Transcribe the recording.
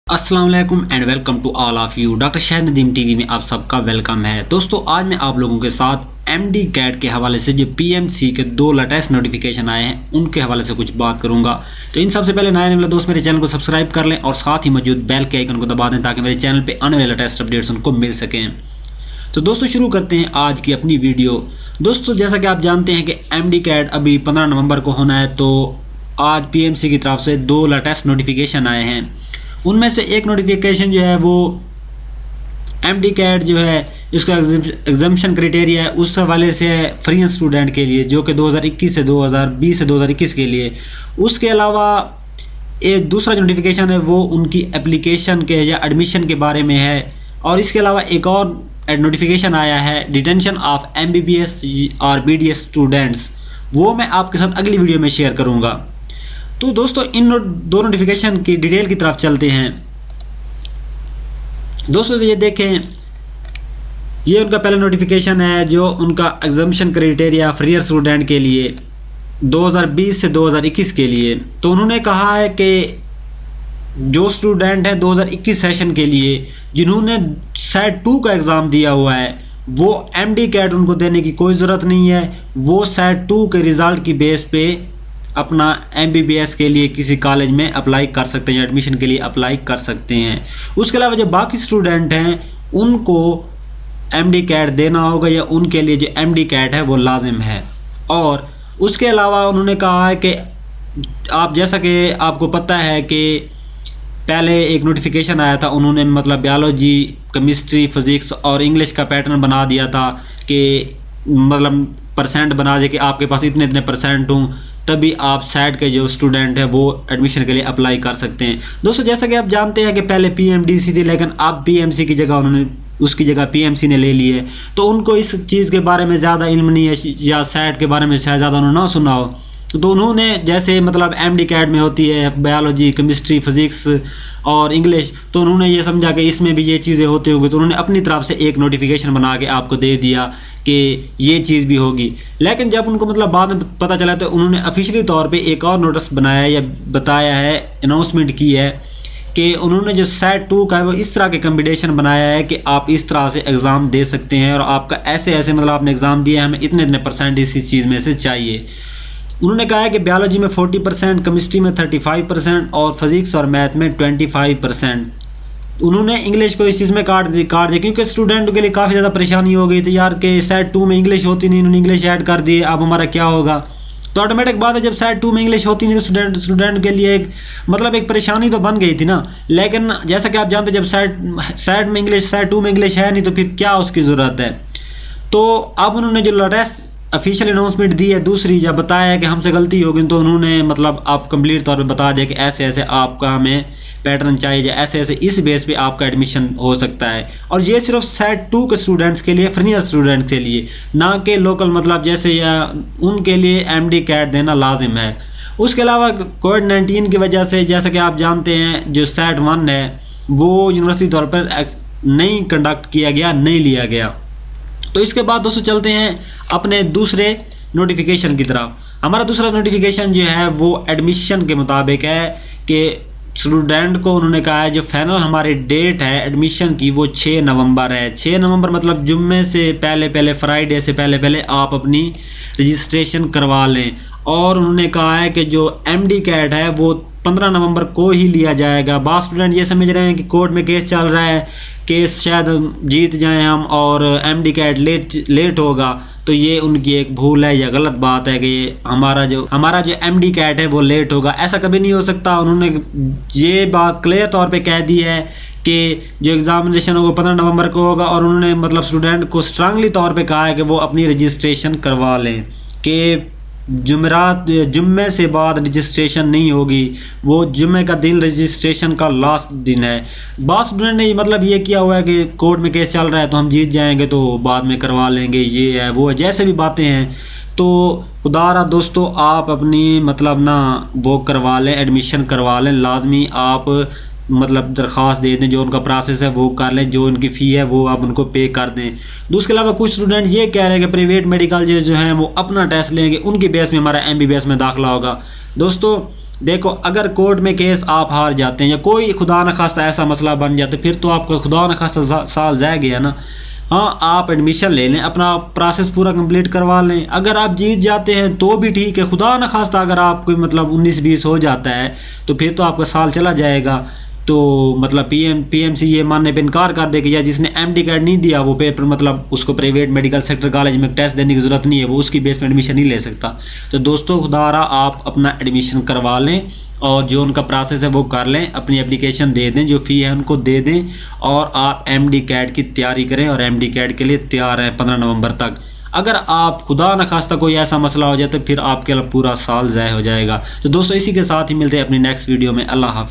अस्सलाम वालेकुम and welcome to all of you. Doctor Shahid Nadeem TV में आप सबका वेलकम है। दोस्तों आज मैं आप लोगों के साथ एमडी कैट के हवाले से जो पीएमसी के 2 लेटेस्ट नोटिफिकेशन आए हैं उनके हवाले से कुछ बात करूंगा। तो इन सबसे पहले नए वाले दोस्त मेरे चैनल को सब्सक्राइब कर लें और साथ ही मौजूद बेल के आइकन को दबा दें ताकि मेरे चैनल पर आने वाले लेटेस्ट अपडेट्स उनको मिल सकें। तो दोस्तों शुरू करते हैं आज की अपनी वीडियो। दोस्तों जैसा कि आप जानते हैं कि एमडी कैट अभी 15 नवंबर को होना है, तो आज पीएमसी की तरफ से 2 लेटेस्ट नोटिफिकेशन आए हैं। उनमें से एक नोटिफिकेशन जो है वो एमडी कैट जो है इसका एग्जामिशन क्राइटेरिया है उस हवाले से फ्री स्टूडेंट के लिए जो कि 2020 से 2021 के लिए। उसके अलावा एक दूसरा जो नोटिफिकेशन है वो उनकी एप्लीकेशन के या एडमिशन के बारे में है। और इसके अलावा एक और नोटिफिकेशन आया है डिटेंशन ऑफ एमबीबीएस और बीडीएस स्टूडेंट्स, वो मैं आपके साथ अगली वीडियो में शेयर करूँगा। तो दोस्तों इन 2 नोटिफिकेशन की डिटेल की तरफ चलते हैं। दोस्तों ये देखें, ये उनका पहला नोटिफिकेशन है जो उनका एग्जामिशन क्राइटेरिया फ्री स्टूडेंट के लिए 2020 से 2021 के लिए। तो उन्होंने कहा है कि जो स्टूडेंट है 2021 सेशन के लिए जिन्होंने सेट 2 का एग्ज़ाम दिया हुआ है वो एमडी कैट उनको देने की कोई ज़रूरत नहीं है। वो सेट 2 के रिज़ल्ट की बेस पे अपना एमबीबीएस के लिए किसी कॉलेज में अप्लाई कर सकते हैं या एडमिशन के लिए अप्लाई कर सकते हैं। उसके अलावा जो बाकी स्टूडेंट हैं उनको एमडी कैट देना होगा या उनके लिए जो एमडी कैट है वो लाजिम है। और उसके अलावा उन्होंने कहा है कि आप जैसा कि आपको पता है कि पहले एक नोटिफिकेशन आया था, उन्होंने मतलब बायोलॉजी, केमिस्ट्री, फिज़िक्स और इंग्लिश का पैटर्न बना दिया था कि मतलब परसेंट बना दे कि आपके पास इतने इतने परसेंट हों तभी आप सेट के जो स्टूडेंट है वो एडमिशन के लिए अप्लाई कर सकते हैं। दोस्तों जैसा कि आप जानते हैं कि पहले पीएमडीसी थी लेकिन अब पीएमसी की जगह उन्होंने उसकी जगह पीएमसी ने ले ली है। तो उनको इस चीज़ के बारे में ज़्यादा इल्म नहीं है या सेट के बारे में शायद ज़्यादा उन्होंने ना सुना हो। तो उन्होंने जैसे मतलब एमडी कैट में होती है बायोलॉजी, केमिस्ट्री, फिज़िक्स और इंग्लिश, तो उन्होंने ये समझा कि इसमें भी ये चीज़ें होती होंगी, तो उन्होंने अपनी तरफ से एक नोटिफिकेशन बना के आपको दे दिया कि ये चीज़ भी होगी। लेकिन जब उनको मतलब बाद में पता चला तो उन्होंने ऑफिशियली तौर पे एक और नोटिस बनाया या बताया है, अनाउंसमेंट की है कि उन्होंने जो सेट 2 का है वो इस तरह के कॉम्बिनेशन बनाया है कि आप इस तरह से एग्ज़ाम दे सकते हैं और आपका ऐसे ऐसे मतलब आपने एग्ज़ाम दिया है, हमें इतने इतने परसेंट इस चीज़ में से चाहिए। उन्होंने कहा है कि बायोलॉजी में 40%, केमिस्ट्री में 35% और फिज़िक्स और मैथ में 25%। उन्होंने इंग्लिश को इस चीज़ में काट दिया क्योंकि स्टूडेंट के लिए काफ़ी ज़्यादा परेशानी हो गई थी यार कि सेट 2 में इंग्लिश होती नहीं, उन्होंने इंग्लिश ऐड कर दी, अब हमारा क्या होगा। तो ऑटोमेटिक बात है जब सेट 2 में इंग्लिश होती नहीं तो स्टूडेंट के लिए एक मतलब एक परेशानी तो बन गई थी ना। लेकिन जैसा कि आप जानते हैं जब सेट में इंग्लिश, सेट 2 में इंग्लिश है नहीं तो फिर क्या उसकी ज़रूरत है। तो अब उन्होंने जो लेटेस्ट ऑफिशियल अनाउंसमेंट दी है दूसरी, जब बताया है कि हमसे गलती हो गई तो उन्होंने मतलब आप कंप्लीट तौर पे बता दिया कि ऐसे ऐसे आपका हमें पैटर्न चाहिए, ऐसे ऐसे इस बेस पे आपका एडमिशन हो सकता है। और ये सिर्फ सेट 2 के स्टूडेंट्स के लिए, फ्री स्टूडेंट्स के लिए, ना कि लोकल मतलब जैसे या उनके लिए एमडी कैट देना लाजिम है। उसके अलावा कोविड-19 की वजह से जैसा कि आप जानते हैं जो सेट 1 है वो यूनिवर्सिटी तौर पर नहीं कंडक्ट किया गया, नहीं लिया गया। तो इसके बाद दोस्तों चलते हैं अपने दूसरे नोटिफिकेशन की तरफ। हमारा दूसरा नोटिफिकेशन जो है वो एडमिशन के मुताबिक है कि स्टूडेंट को उन्होंने कहा है जो फाइनल हमारी डेट है एडमिशन की वो 6 नवंबर है। 6 नवंबर मतलब जुम्मे से पहले फ्राइडे से पहले आप अपनी रजिस्ट्रेशन करवा लें। और उन्होंने कहा है कि जो एमडी कैट है वो 15 नवंबर को ही लिया जाएगा। बहुत स्टूडेंट ये समझ रहे हैं कि कोर्ट में केस चल रहा है, केस शायद जीत जाएं हम और एमडी कैट लेट होगा, तो ये उनकी एक भूल है या गलत बात है कि हमारा जो एमडी कैट है वो लेट होगा। ऐसा कभी नहीं हो सकता। उन्होंने ये बात क्लियर तौर पे कह दी है कि जो एग्ज़ामिनेशन होगा 15 नवंबर को होगा। और उन्होंने मतलब स्टूडेंट को स्ट्रांगली तौर पे कहा है कि वो अपनी रजिस्ट्रेशन करवा लें कि जुम्मे से बाद रजिस्ट्रेशन नहीं होगी, वो जुम्मे का दिन रजिस्ट्रेशन का लास्ट दिन है। बहुत स्टूडेंट ने मतलब ये किया हुआ है कि कोर्ट में केस चल रहा है तो हम जीत जाएंगे तो बाद में करवा लेंगे, ये है वो है, जैसे भी बातें हैं। तो खुदारा दोस्तों आप अपनी मतलब ना वो करवा लें, एडमिशन करवा लें, लाजमी आप मतलब दरख्वास्त दे दें, जो उनका प्रोसेस है वो कर लें, जो उनकी फ़ी है वो आप उनको पे कर दें। उसके अलावा कुछ स्टूडेंट ये कह रहे हैं कि प्राइवेट मेडिकल जो हैं वो अपना टेस्ट लेंगे, उनकी बेस में हमारा एमबीबीएस में दाखिला होगा। दोस्तों देखो, अगर कोर्ट में केस आप हार जाते हैं या कोई खुदा न खास्ता ऐसा मसला बन जाए तो फिर तो आपका खुदा न खास्ता साल ज़ाया गया ना। हाँ, आप एडमिशन ले लें, अपना प्रोसेस पूरा कंप्लीट करवा लें। अगर आप जीत जाते हैं तो भी ठीक है, खुदा न खास्ता अगर आपको मतलब 19-20 हो जाता है तो फिर तो आपका साल चला जाएगा। तो मतलब पीएमसी ये मानने पे इनकार कर दे कि या जिसने एमडी कार्ड नहीं दिया वो पेपर मतलब उसको प्राइवेट मेडिकल सेक्टर कॉलेज में टेस्ट देने की ज़रूरत नहीं है, वो उसकी बेस में एडमिशन नहीं ले सकता। तो दोस्तों खुदारा आप अपना एडमिशन करवा लें और जो उनका प्रोसेस है वो कर लें, अपनी एप्लीकेशन दे दें, जो फ़ी है उनको दे दें और आप एमडी कैट की तैयारी करें और एमडी कैट के लिए तैयार हैं 15 नवंबर तक। अगर आप खुदा न खास्ता कोई ऐसा मसला हो जाए तो फिर आपके पूरा साल ज़ाया हो जाएगा। तो दोस्तों इसी के साथ ही मिलते हैं अपनी नेक्स्ट वीडियो में। अल्लाह हाफ़िज़।